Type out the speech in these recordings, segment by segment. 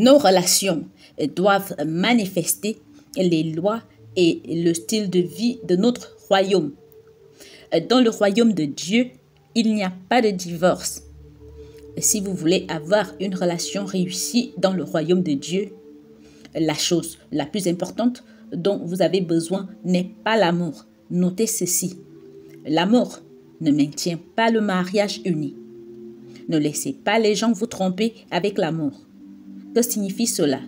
Nos relations doivent manifester les lois et le style de vie de notre royaume. Dans le royaume de Dieu, il n'y a pas de divorce. Si vous voulez avoir une relation réussie dans le royaume de Dieu, la chose la plus importante dont vous avez besoin n'est pas l'amour. Notez ceci. L'amour ne maintient pas le mariage uni. Ne laissez pas les gens vous tromper avec l'amour. Que signifie cela?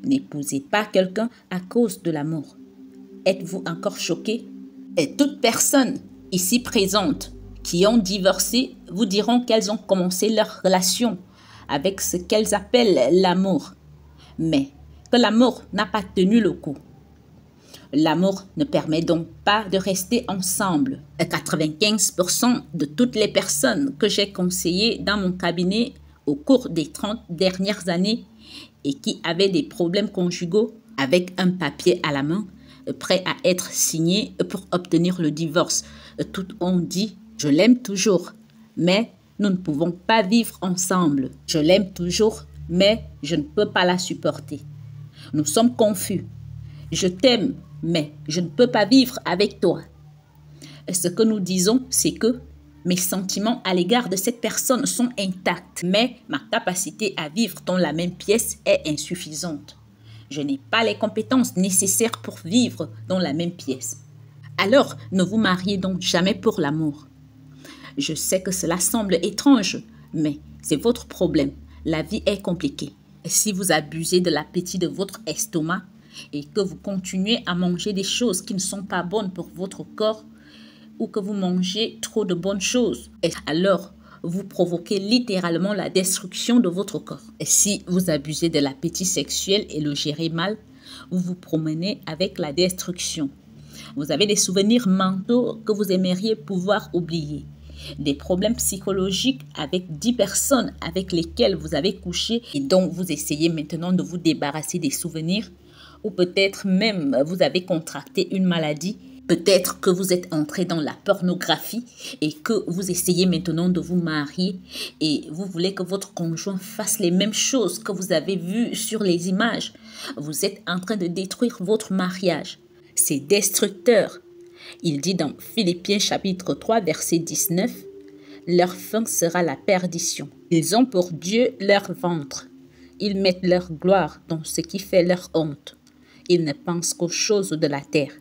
N'épousez pas quelqu'un à cause de l'amour. Êtes-vous encore choqué? Et toute personne ici présente qui ont divorcé vous diront qu'elles ont commencé leur relation avec ce qu'elles appellent l'amour, mais que l'amour n'a pas tenu le coup. L'amour ne permet donc pas de rester ensemble. 95% de toutes les personnes que j'ai conseillées dans mon cabinet au cours des 30 dernières années et qui avaient des problèmes conjugaux avec un papier à la main, prêt à être signé pour obtenir le divorce. Toutes ont dit « Je l'aime toujours, mais nous ne pouvons pas vivre ensemble. Je l'aime toujours, mais je ne peux pas la supporter. Nous sommes confus. Je t'aime, mais je ne peux pas vivre avec toi. » Ce que nous disons, c'est que mes sentiments à l'égard de cette personne sont intacts, mais ma capacité à vivre dans la même pièce est insuffisante. Je n'ai pas les compétences nécessaires pour vivre dans la même pièce. Alors, ne vous mariez donc jamais pour l'amour. Je sais que cela semble étrange, mais c'est votre problème. La vie est compliquée. Si vous abusez de l'appétit de votre estomac et que vous continuez à manger des choses qui ne sont pas bonnes pour votre corps, ou que vous mangez trop de bonnes choses, alors vous provoquez littéralement la destruction de votre corps. Et si vous abusez de l'appétit sexuel et le gérez mal, vous vous promenez avec la destruction. Vous avez des souvenirs mentaux que vous aimeriez pouvoir oublier. Des problèmes psychologiques avec 10 personnes avec lesquelles vous avez couché et dont vous essayez maintenant de vous débarrasser des souvenirs. Ou peut-être même vous avez contracté une maladie. Peut-être que vous êtes entré dans la pornographie et que vous essayez maintenant de vous marier et vous voulez que votre conjoint fasse les mêmes choses que vous avez vues sur les images. Vous êtes en train de détruire votre mariage. C'est destructeur. Il dit dans Philippiens chapitre 3 verset 19, « Leur fin sera la perdition. Ils ont pour Dieu leur ventre. Ils mettent leur gloire dans ce qui fait leur honte. Ils ne pensent qu'aux choses de la terre. »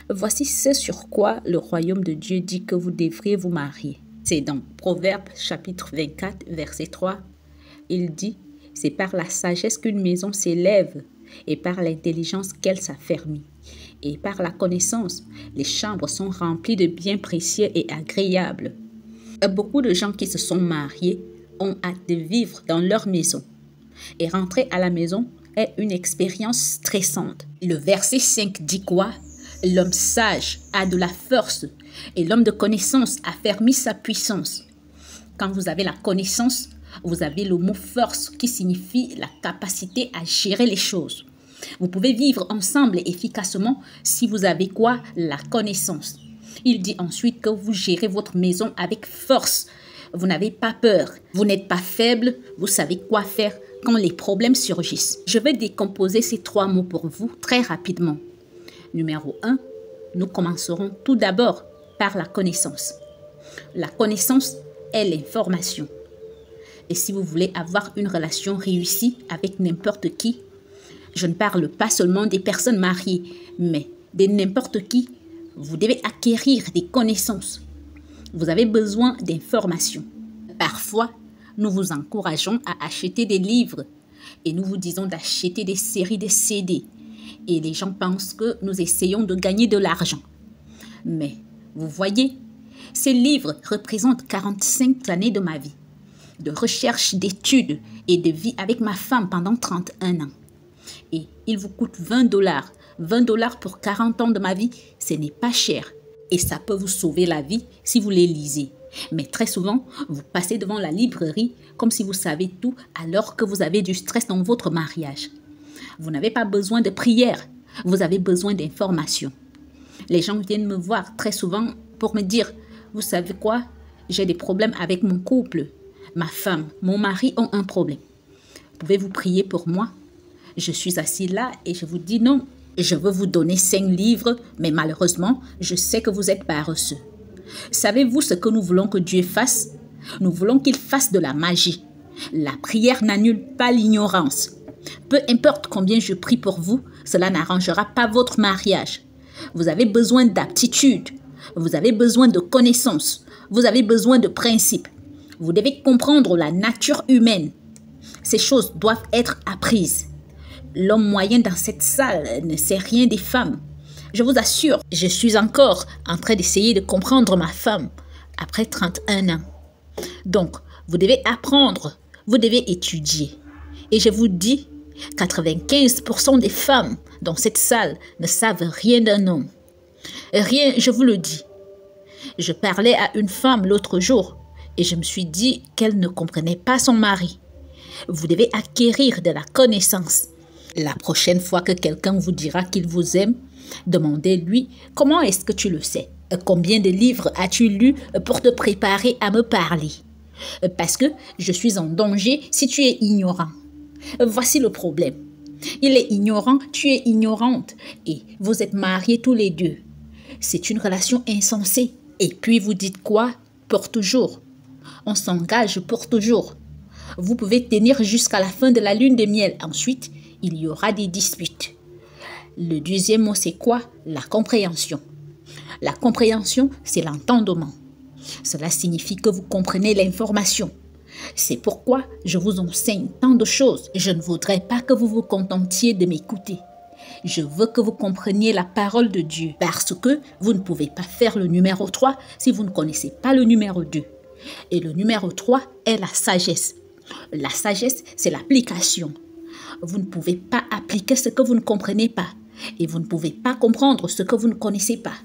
Voici ce sur quoi le royaume de Dieu dit que vous devriez vous marier. C'est dans Proverbes chapitre 24 verset 3. Il dit, « C'est par la sagesse qu'une maison s'élève et par l'intelligence qu'elle s'affermit. Et par la connaissance, les chambres sont remplies de biens précieux et agréables. » Beaucoup de gens qui se sont mariés ont hâte de vivre dans leur maison. Et rentrer à la maison est une expérience stressante. Le verset 5 dit quoi? L'homme sage a de la force et l'homme de connaissance affermit sa puissance. Quand vous avez la connaissance, vous avez le mot force qui signifie la capacité à gérer les choses. Vous pouvez vivre ensemble efficacement si vous avez quoi? La connaissance. Il dit ensuite que vous gérez votre maison avec force. Vous n'avez pas peur. Vous n'êtes pas faible. Vous savez quoi faire quand les problèmes surgissent. Je vais décomposer ces 3 mots pour vous très rapidement. Numéro 1, nous commencerons tout d'abord par la connaissance. La connaissance est l'information. Et si vous voulez avoir une relation réussie avec n'importe qui, je ne parle pas seulement des personnes mariées, mais de n'importe qui, vous devez acquérir des connaissances. Vous avez besoin d'informations. Parfois, nous vous encourageons à acheter des livres et nous vous disons d'acheter des séries de CD. Et les gens pensent que nous essayons de gagner de l'argent. Mais vous voyez, ces livres représentent 45 années de ma vie, de recherche, d'études et de vie avec ma femme pendant 31 ans. Et ils vous coûtent $20. $20 pour 40 ans de ma vie, ce n'est pas cher. Et ça peut vous sauver la vie si vous les lisez. Mais très souvent, vous passez devant la librairie comme si vous savez tout alors que vous avez du stress dans votre mariage. Vous n'avez pas besoin de prière, vous avez besoin d'informations. Les gens viennent me voir très souvent pour me dire, vous savez quoi, j'ai des problèmes avec mon couple. Ma femme, mon mari ont un problème. Pouvez-vous prier pour moi? Je suis assis là et je vous dis non. Je veux vous donner 5 livres, mais malheureusement, je sais que vous êtes paresseux. Savez-vous ce que nous voulons que Dieu fasse? Nous voulons qu'il fasse de la magie. La prière n'annule pas l'ignorance. Peu importe combien je prie pour vous, cela n'arrangera pas votre mariage. Vous avez besoin d'aptitude, vous avez besoin de connaissances, vous avez besoin de principes. Vous devez comprendre la nature humaine. Ces choses doivent être apprises. L'homme moyen dans cette salle ne sait rien des femmes. Je vous assure, je suis encore en train d'essayer de comprendre ma femme après 31 ans. Donc, vous devez apprendre, vous devez étudier. Et je vous dis, 95% des femmes dans cette salle ne savent rien d'un homme. Rien, je vous le dis. Je parlais à une femme l'autre jour et je me suis dit qu'elle ne comprenait pas son mari. Vous devez acquérir de la connaissance. La prochaine fois que quelqu'un vous dira qu'il vous aime, demandez-lui comment est-ce que tu le sais. Combien de livres as-tu lu pour te préparer à me parler? Parce que je suis en danger si tu es ignorant. Voici le problème. Il est ignorant, tu es ignorante et vous êtes mariés tous les deux. C'est une relation insensée. Et puis vous dites quoi? Pour toujours. On s'engage pour toujours. Vous pouvez tenir jusqu'à la fin de la lune de miel. Ensuite, il y aura des disputes. Le deuxième mot, c'est quoi? La compréhension. La compréhension, c'est l'entendement. Cela signifie que vous comprenez l'information. C'est pourquoi je vous enseigne tant de choses. Je ne voudrais pas que vous vous contentiez de m'écouter. Je veux que vous compreniez la parole de Dieu parce que vous ne pouvez pas faire le numéro 3 si vous ne connaissez pas le numéro 2. Et le numéro 3 est la sagesse. La sagesse, c'est l'application. Vous ne pouvez pas appliquer ce que vous ne comprenez pas et vous ne pouvez pas comprendre ce que vous ne connaissez pas.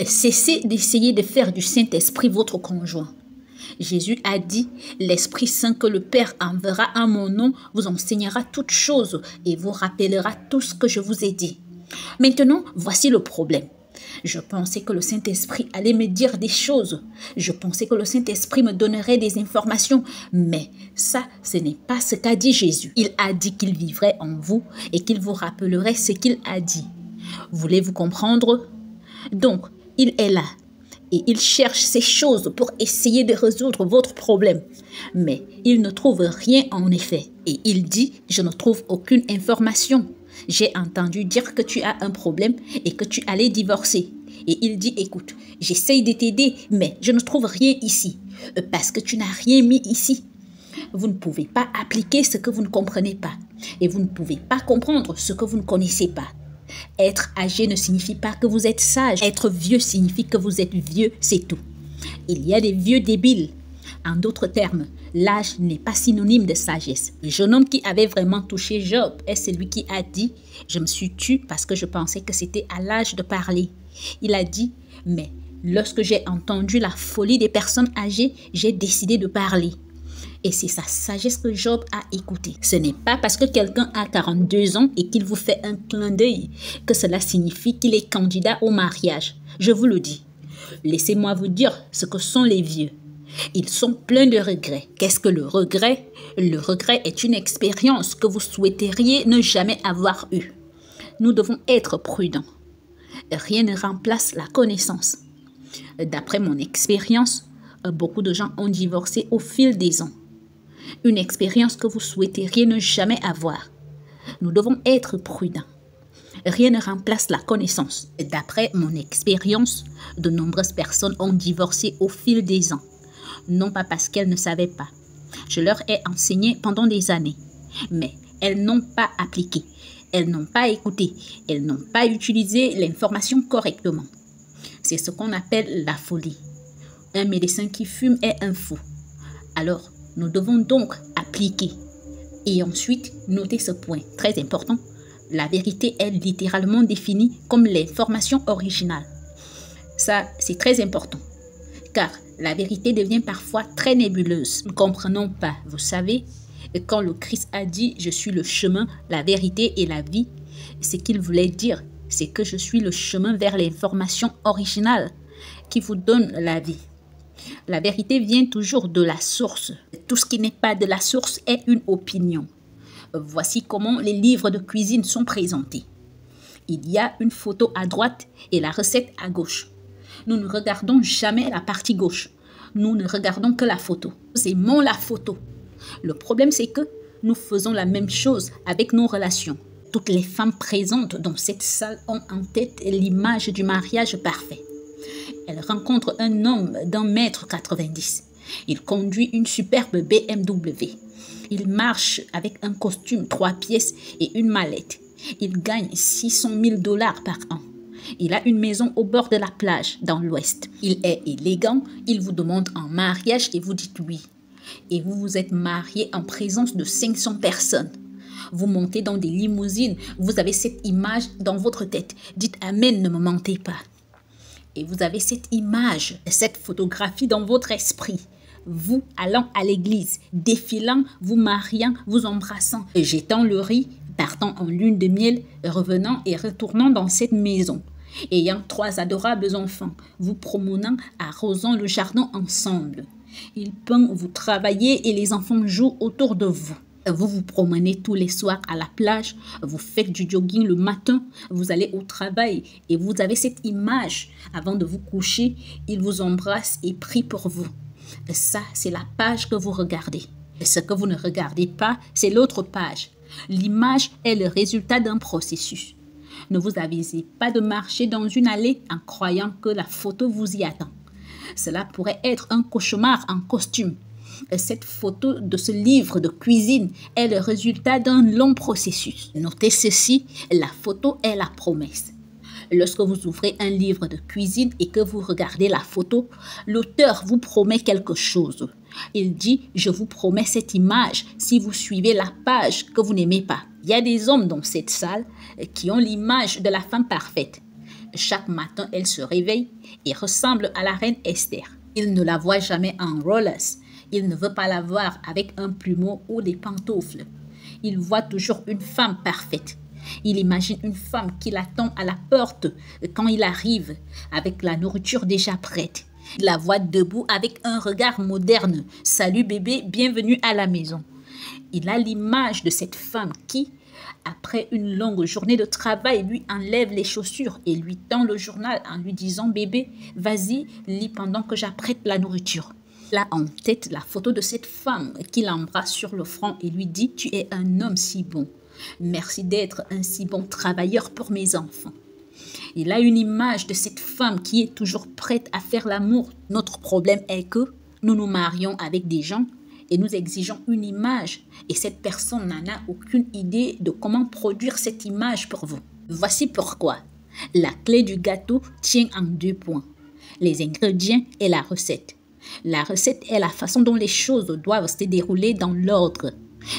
Cessez d'essayer de faire du Saint-Esprit votre conjoint. Jésus a dit, l'Esprit Saint que le Père enverra en mon nom vous enseignera toutes choses et vous rappellera tout ce que je vous ai dit. Maintenant, voici le problème. Je pensais que le Saint-Esprit allait me dire des choses. Je pensais que le Saint-Esprit me donnerait des informations. Mais ça, ce n'est pas ce qu'a dit Jésus. Il a dit qu'il vivrait en vous et qu'il vous rappellerait ce qu'il a dit. Voulez-vous comprendre? Donc, il est là. Et il cherche ces choses pour essayer de résoudre votre problème. Mais il ne trouve rien en effet. Et il dit, je ne trouve aucune information. J'ai entendu dire que tu as un problème et que tu allais divorcer. Et il dit, écoute, j'essaye de t'aider, mais je ne trouve rien ici. Parce que tu n'as rien mis ici. Vous ne pouvez pas appliquer ce que vous ne comprenez pas. Et vous ne pouvez pas comprendre ce que vous ne connaissez pas. Être âgé ne signifie pas que vous êtes sage. Être vieux signifie que vous êtes vieux, c'est tout. Il y a des vieux débiles. En d'autres termes, l'âge n'est pas synonyme de sagesse. Le jeune homme qui avait vraiment touché Job est celui qui a dit « Je me suis tu parce que je pensais que c'était à l'âge de parler ». Il a dit « Mais lorsque j'ai entendu la folie des personnes âgées, j'ai décidé de parler ». Et c'est sa sagesse que Job a écoutée. Ce n'est pas parce que quelqu'un a 42 ans et qu'il vous fait un clin d'œil que cela signifie qu'il est candidat au mariage. Je vous le dis. Laissez-moi vous dire ce que sont les vieux. Ils sont pleins de regrets. Qu'est-ce que le regret? Le regret est une expérience que vous souhaiteriez ne jamais avoir eue. Nous devons être prudents. Rien ne remplace la connaissance. D'après mon expérience, beaucoup de gens ont divorcé au fil des ans. Une expérience que vous souhaiteriez ne jamais avoir. Nous devons être prudents. Rien ne remplace la connaissance. D'après mon expérience, de nombreuses personnes ont divorcé au fil des ans. Non pas parce qu'elles ne savaient pas. Je leur ai enseigné pendant des années. Mais elles n'ont pas appliqué. Elles n'ont pas écouté. Elles n'ont pas utilisé l'information correctement. C'est ce qu'on appelle la folie. Un médecin qui fume est un fou. Alors, nous devons donc appliquer. Et ensuite, notez ce point très important. La vérité est littéralement définie comme l'information originale. Ça, c'est très important. Car la vérité devient parfois très nébuleuse. Nous ne comprenons pas, vous savez, quand le Christ a dit « Je suis le chemin, la vérité et la vie », ce qu'il voulait dire, c'est que je suis le chemin vers l'information originale qui vous donne la vie. La vérité vient toujours de la source. Tout ce qui n'est pas de la source est une opinion. Voici comment les livres de cuisine sont présentés. Il y a une photo à droite et la recette à gauche. Nous ne regardons jamais la partie gauche. Nous ne regardons que la photo. Nous aimons la photo. Le problème, c'est que nous faisons la même chose avec nos relations. Toutes les femmes présentes dans cette salle ont en tête l'image du mariage parfait. Elles rencontrent un homme d'1,90 m. Il conduit une superbe BMW. Il marche avec un costume 3 pièces et une mallette. Il gagne 600 000 $ par an. Il a une maison au bord de la plage dans l'ouest. Il est élégant, il vous demande en mariage et vous dites oui. Et vous vous êtes marié en présence de 500 personnes. Vous montez dans des limousines, vous avez cette image dans votre tête. Dites Amen, ne me mentez pas. Et vous avez cette image, cette photographie dans votre esprit. Vous allant à l'église, défilant, vous mariant, vous embrassant, jetant le riz, partant en lune de miel, revenant et retournant dans cette maison. Ayant 3 adorables enfants, vous promenant, arrosant le jardin ensemble. Il peint, vous travaillez et les enfants jouent autour de vous. Vous vous promenez tous les soirs à la plage, vous faites du jogging le matin, vous allez au travail et vous avez cette image. Avant de vous coucher, il vous embrasse et prie pour vous. Ça, c'est la page que vous regardez. Ce que vous ne regardez pas, c'est l'autre page. L'image est le résultat d'un processus. Ne vous avisez pas de marcher dans une allée en croyant que la photo vous y attend. Cela pourrait être un cauchemar en costume. Cette photo de ce livre de cuisine est le résultat d'un long processus. Notez ceci, la photo est la promesse. Lorsque vous ouvrez un livre de cuisine et que vous regardez la photo, l'auteur vous promet quelque chose. Il dit, je vous promets cette image si vous suivez la page que vous n'aimez pas. Il y a des hommes dans cette salle qui ont l'image de la femme parfaite. Chaque matin, elle se réveille et ressemble à la reine Esther. Il ne la voit jamais en rollers. Il ne veut pas la voir avec un plumeau ou des pantoufles. Il voit toujours une femme parfaite. Il imagine une femme qui l'attend à la porte quand il arrive, avec la nourriture déjà prête. Il la voit debout avec un regard moderne. « Salut bébé, bienvenue à la maison ». Il a l'image de cette femme qui, après une longue journée de travail, lui enlève les chaussures et lui tend le journal en lui disant « Bébé, vas-y, lis pendant que j'apprête la nourriture ». Il a en tête la photo de cette femme qui l'embrasse sur le front et lui dit « Tu es un homme si bon. Merci d'être un si bon travailleur pour mes enfants. » Il a une image de cette femme qui est toujours prête à faire l'amour. Notre problème est que nous nous marions avec des gens et nous exigeons une image et cette personne n'en a aucune idée de comment produire cette image pour vous. Voici pourquoi. La clé du gâteau tient en 2 points. Les ingrédients et la recette. La recette est la façon dont les choses doivent se dérouler dans l'ordre.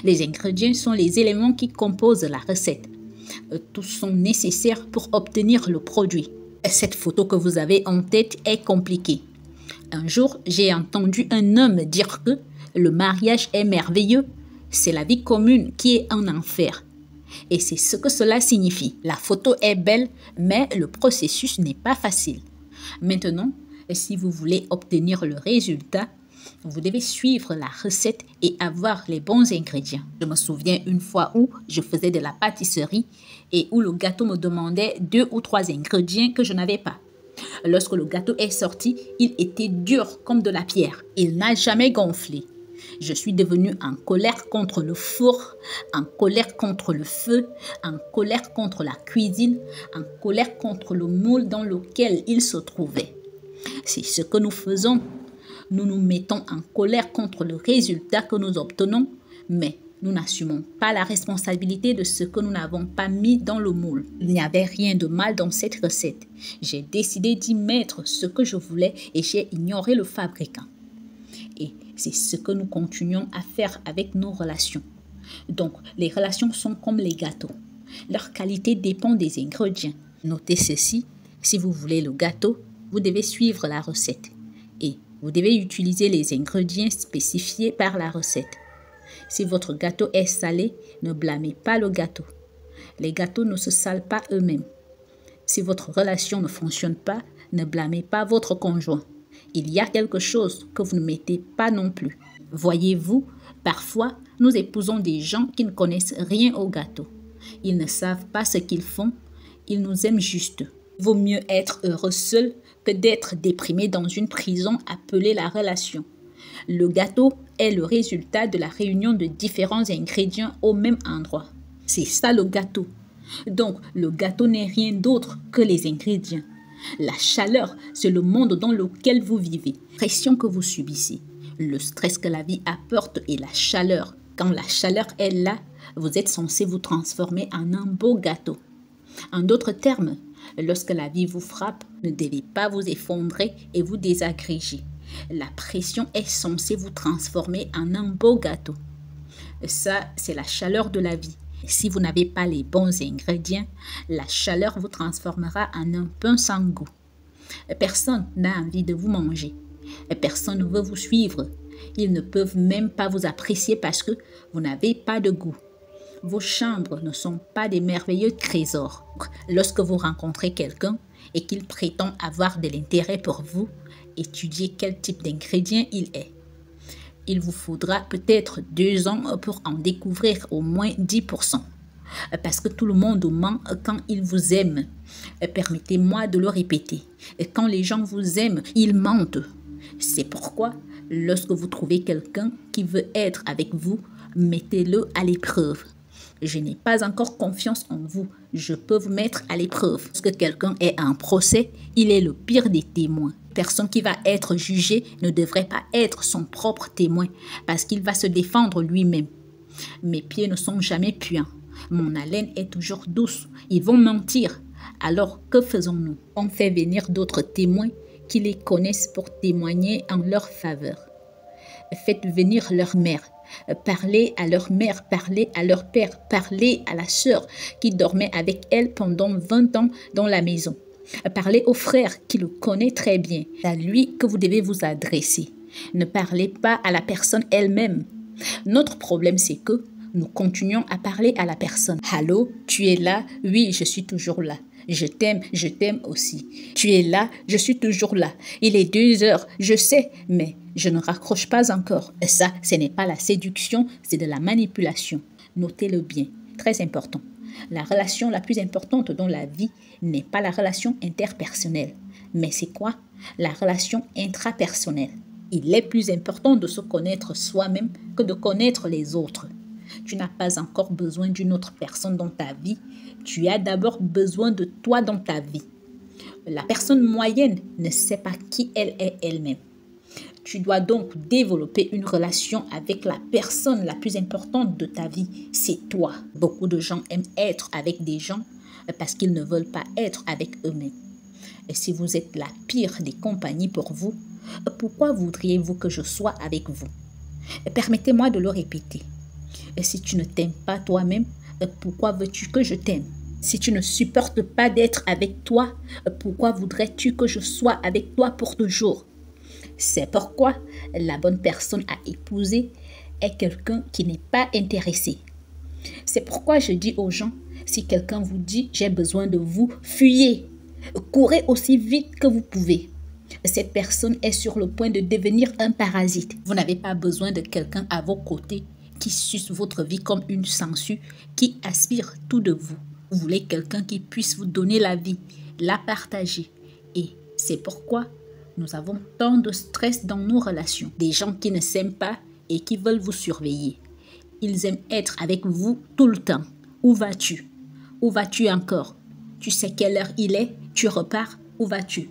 Les ingrédients sont les éléments qui composent la recette. Tous sont nécessaires pour obtenir le produit. Cette photo que vous avez en tête est compliquée. Un jour, j'ai entendu un homme dire que le mariage est merveilleux, c'est la vie commune qui est un enfer. Et c'est ce que cela signifie. La photo est belle, mais le processus n'est pas facile. Maintenant, si vous voulez obtenir le résultat, vous devez suivre la recette et avoir les bons ingrédients. Je me souviens une fois où je faisais de la pâtisserie et où le gâteau me demandait 2 ou 3 ingrédients que je n'avais pas. Lorsque le gâteau est sorti, il était dur comme de la pierre. Il n'a jamais gonflé. Je suis devenue en colère contre le four, en colère contre le feu, en colère contre la cuisine, en colère contre le moule dans lequel il se trouvait. C'est ce que nous faisons. Nous nous mettons en colère contre le résultat que nous obtenons, mais nous n'assumons pas la responsabilité de ce que nous n'avons pas mis dans le moule. Il n'y avait rien de mal dans cette recette. J'ai décidé d'y mettre ce que je voulais et j'ai ignoré le fabricant. Et c'est ce que nous continuons à faire avec nos relations. Donc, les relations sont comme les gâteaux. Leur qualité dépend des ingrédients. Notez ceci, si vous voulez le gâteau, vous devez suivre la recette. Et vous devez utiliser les ingrédients spécifiés par la recette. Si votre gâteau est salé, ne blâmez pas le gâteau. Les gâteaux ne se salent pas eux-mêmes. Si votre relation ne fonctionne pas, ne blâmez pas votre conjoint. Il y a quelque chose que vous ne mettez pas non plus. Voyez-vous, parfois, nous épousons des gens qui ne connaissent rien au gâteau. Ils ne savent pas ce qu'ils font. Ils nous aiment juste. Il vaut mieux être heureux seul que d'être déprimé dans une prison appelée la relation. Le gâteau est le résultat de la réunion de différents ingrédients au même endroit. C'est ça le gâteau. Donc, le gâteau n'est rien d'autre que les ingrédients. La chaleur, c'est le monde dans lequel vous vivez. La pression que vous subissez, le stress que la vie apporte et la chaleur. Quand la chaleur est là, vous êtes censé vous transformer en un beau gâteau. En d'autres termes, lorsque la vie vous frappe, ne devez pas vous effondrer et vous désagréger. La pression est censée vous transformer en un beau gâteau. Ça, c'est la chaleur de la vie. Si vous n'avez pas les bons ingrédients, la chaleur vous transformera en un pain sans goût. Personne n'a envie de vous manger. Personne ne veut vous suivre. Ils ne peuvent même pas vous apprécier parce que vous n'avez pas de goût. Vos chambres ne sont pas des merveilleux trésors. Lorsque vous rencontrez quelqu'un et qu'il prétend avoir de l'intérêt pour vous, étudiez quel type d'ingrédient il est. Il vous faudra peut-être 2 ans pour en découvrir au moins 10%. Parce que tout le monde ment quand il vous aime. Permettez-moi de le répéter. Quand les gens vous aiment, ils mentent. C'est pourquoi, lorsque vous trouvez quelqu'un qui veut être avec vous, mettez-le à l'épreuve. Je n'ai pas encore confiance en vous. Je peux vous mettre à l'épreuve. Lorsque quelqu'un est en procès, il est le pire des témoins. Personne qui va être jugé ne devrait pas être son propre témoin parce qu'il va se défendre lui-même. Mes pieds ne sont jamais puants. Mon haleine est toujours douce. Ils vont mentir. Alors, que faisons-nous? On fait venir d'autres témoins qui les connaissent pour témoigner en leur faveur. Faites venir leur mère. Parlez à leur mère, parlez à leur père, parlez à la sœur qui dormait avec elle pendant 20 ans dans la maison. Parlez au frère qui le connaît très bien. C'est à lui que vous devez vous adresser. Ne parlez pas à la personne elle-même. Notre problème, c'est que nous continuons à parler à la personne. Allô, tu es là? Oui, je suis toujours là. Je t'aime aussi. Tu es là, je suis toujours là. Il est 2 heures, je sais, mais je ne raccroche pas encore. Ça, ce n'est pas la séduction, c'est de la manipulation. Notez-le bien, très important. La relation la plus importante dans la vie n'est pas la relation interpersonnelle, mais c'est quoi? La relation intrapersonnelle. Il est plus important de se connaître soi-même que de connaître les autres. Tu n'as pas encore besoin d'une autre personne dans ta vie. Tu as d'abord besoin de toi dans ta vie. La personne moyenne ne sait pas qui elle est elle-même. Tu dois donc développer une relation avec la personne la plus importante de ta vie. C'est toi. Beaucoup de gens aiment être avec des gens parce qu'ils ne veulent pas être avec eux-mêmes. Et si vous êtes la pire des compagnies pour vous, pourquoi voudriez-vous que je sois avec vous? Permettez-moi de le répéter. Et si tu ne t'aimes pas toi-même, pourquoi veux-tu que je t'aime? Si tu ne supportes pas d'être avec toi, pourquoi voudrais-tu que je sois avec toi pour toujours? C'est pourquoi la bonne personne à épouser est quelqu'un qui n'est pas intéressé. C'est pourquoi je dis aux gens, si quelqu'un vous dit « j'ai besoin de vous », fuyez, courez aussi vite que vous pouvez. Cette personne est sur le point de devenir un parasite. Vous n'avez pas besoin de quelqu'un à vos côtés qui suce votre vie comme une sangsue, qui aspire tout de vous. Vous voulez quelqu'un qui puisse vous donner la vie, la partager. Et c'est pourquoi nous avons tant de stress dans nos relations. Des gens qui ne s'aiment pas et qui veulent vous surveiller. Ils aiment être avec vous tout le temps. Où vas-tu? Où vas-tu encore? Tu sais quelle heure il est? Tu repars? Où vas-tu?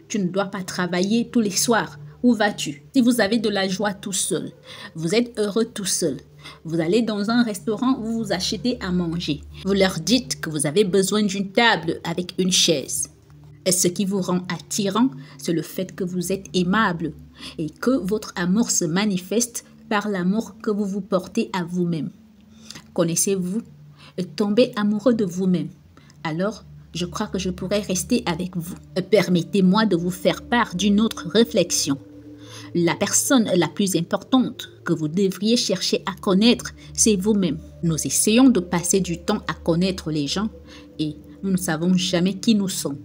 Tu ne dois pas travailler tous les soirs. Où vas-tu? Si vous avez de la joie tout seul, vous êtes heureux tout seul, vous allez dans un restaurant où vous achetez à manger. Vous leur dites que vous avez besoin d'une table avec une chaise. Et ce qui vous rend attirant, c'est le fait que vous êtes aimable et que votre amour se manifeste par l'amour que vous vous portez à vous-même. Connaissez-vous? Tombez amoureux de vous-même. Alors, je crois que je pourrais rester avec vous. Permettez-moi de vous faire part d'une autre réflexion. La personne la plus importante que vous devriez chercher à connaître, c'est vous-même. Nous essayons de passer du temps à connaître les gens et nous ne savons jamais qui nous sommes.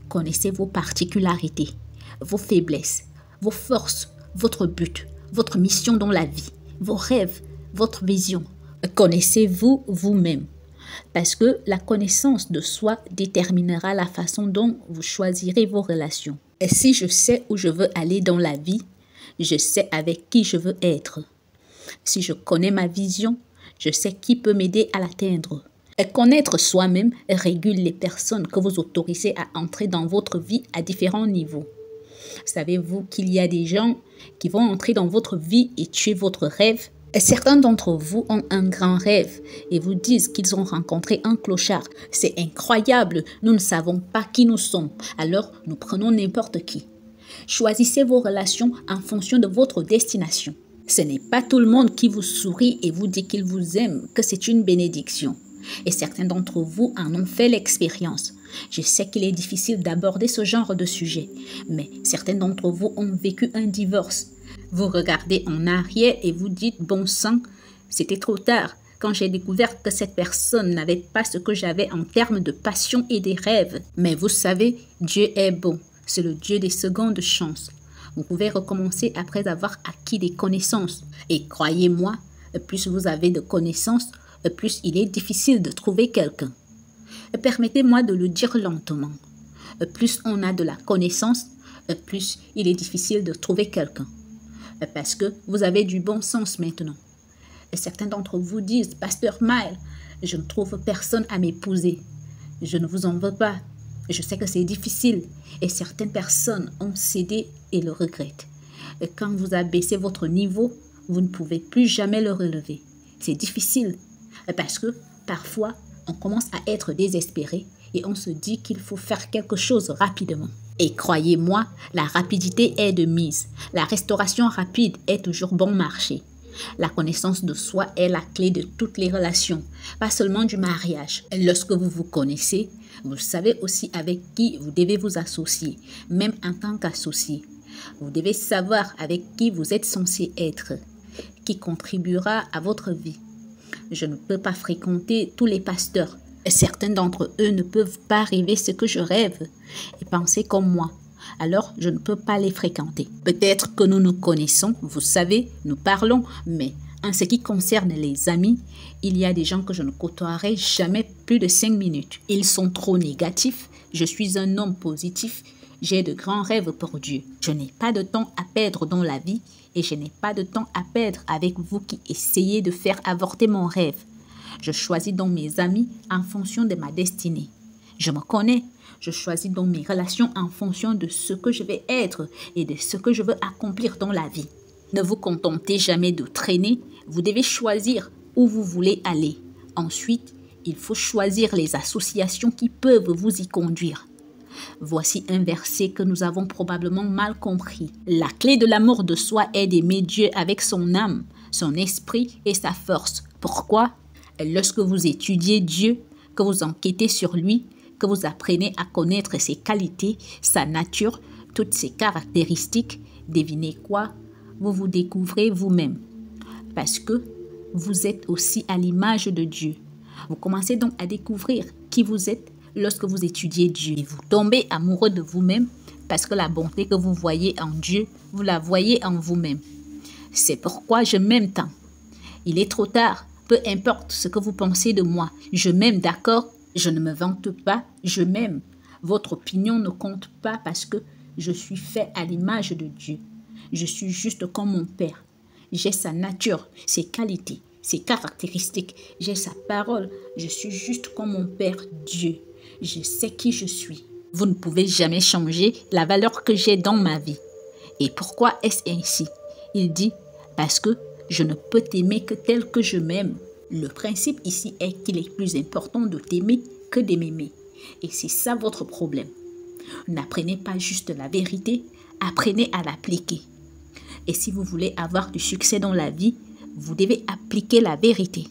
Connaissez vos particularités, vos faiblesses, vos forces, votre but, votre mission dans la vie, vos rêves, votre vision. Connaissez-vous vous-même. Parce que la connaissance de soi déterminera la façon dont vous choisirez vos relations. Et si je sais où je veux aller dans la vie, je sais avec qui je veux être. Si je connais ma vision, je sais qui peut m'aider à l'atteindre. Et connaître soi-même régule les personnes que vous autorisez à entrer dans votre vie à différents niveaux. Savez-vous qu'il y a des gens qui vont entrer dans votre vie et tuer votre rêve? Et certains d'entre vous ont un grand rêve et vous disent qu'ils ont rencontré un clochard. C'est incroyable, nous ne savons pas qui nous sommes, alors nous prenons n'importe qui. Choisissez vos relations en fonction de votre destination. Ce n'est pas tout le monde qui vous sourit et vous dit qu'il vous aime, que c'est une bénédiction. Et certains d'entre vous en ont fait l'expérience. Je sais qu'il est difficile d'aborder ce genre de sujet, mais certains d'entre vous ont vécu un divorce. Vous regardez en arrière et vous dites « bon sang, c'était trop tard quand j'ai découvert que cette personne n'avait pas ce que j'avais en termes de passion et des rêves. » Mais vous savez, Dieu est bon, c'est le Dieu des secondes chances. Vous pouvez recommencer après avoir acquis des connaissances. Et croyez-moi, plus vous avez de connaissances, plus il est difficile de trouver quelqu'un. Permettez-moi de le dire lentement. Plus on a de la connaissance, plus il est difficile de trouver quelqu'un. Parce que vous avez du bon sens maintenant. Et certains d'entre vous disent, Pasteur Mile, je ne trouve personne à m'épouser. Je ne vous en veux pas. Je sais que c'est difficile et certaines personnes ont cédé et le regrettent. Et quand vous abaissez votre niveau, vous ne pouvez plus jamais le relever. C'est difficile parce que parfois, on commence à être désespéré et on se dit qu'il faut faire quelque chose rapidement. Et croyez-moi, la rapidité est de mise. La restauration rapide est toujours bon marché. La connaissance de soi est la clé de toutes les relations, pas seulement du mariage. Lorsque vous vous connaissez, vous savez aussi avec qui vous devez vous associer, même en tant qu'associé. Vous devez savoir avec qui vous êtes censé être, qui contribuera à votre vie. Je ne peux pas fréquenter tous les pasteurs. Certains d'entre eux ne peuvent pas rêver ce que je rêve et penser comme moi. Alors, je ne peux pas les fréquenter. Peut-être que nous nous connaissons, vous savez, nous parlons, mais en ce qui concerne les amis, il y a des gens que je ne côtoierai jamais plus de 5 minutes. Ils sont trop négatifs, je suis un homme positif, j'ai de grands rêves pour Dieu. Je n'ai pas de temps à perdre dans la vie et je n'ai pas de temps à perdre avec vous qui essayez de faire avorter mon rêve. Je choisis donc mes amis en fonction de ma destinée. Je me connais. Je choisis donc mes relations en fonction de ce que je vais être et de ce que je veux accomplir dans la vie. Ne vous contentez jamais de traîner. Vous devez choisir où vous voulez aller. Ensuite, il faut choisir les associations qui peuvent vous y conduire. Voici un verset que nous avons probablement mal compris. La clé de l'amour de soi est d'aimer Dieu avec son âme, son esprit et sa force. Pourquoi? Lorsque vous étudiez Dieu, que vous enquêtez sur lui, que vous apprenez à connaître ses qualités, sa nature, toutes ses caractéristiques, devinez quoi? Vous vous découvrez vous-même. Parce que vous êtes aussi à l'image de Dieu. Vous commencez donc à découvrir qui vous êtes lorsque vous étudiez Dieu. Et vous tombez amoureux de vous-même parce que la bonté que vous voyez en Dieu, vous la voyez en vous-même. C'est pourquoi je m'aime tant. Il est trop tard. Peu importe ce que vous pensez de moi, je m'aime, d'accord? Je ne me vante pas, je m'aime. Votre opinion ne compte pas parce que je suis fait à l'image de Dieu. Je suis juste comme mon Père. J'ai sa nature, ses qualités, ses caractéristiques. J'ai sa parole. Je suis juste comme mon Père Dieu. Je sais qui je suis. Vous ne pouvez jamais changer la valeur que j'ai dans ma vie. Et pourquoi est-ce ainsi? Il dit, parce que je ne peux t'aimer que tel que je m'aime. Le principe ici est qu'il est plus important de t'aimer que de m'aimer. Et c'est ça votre problème. N'apprenez pas juste la vérité, apprenez à l'appliquer. Et si vous voulez avoir du succès dans la vie, vous devez appliquer la vérité.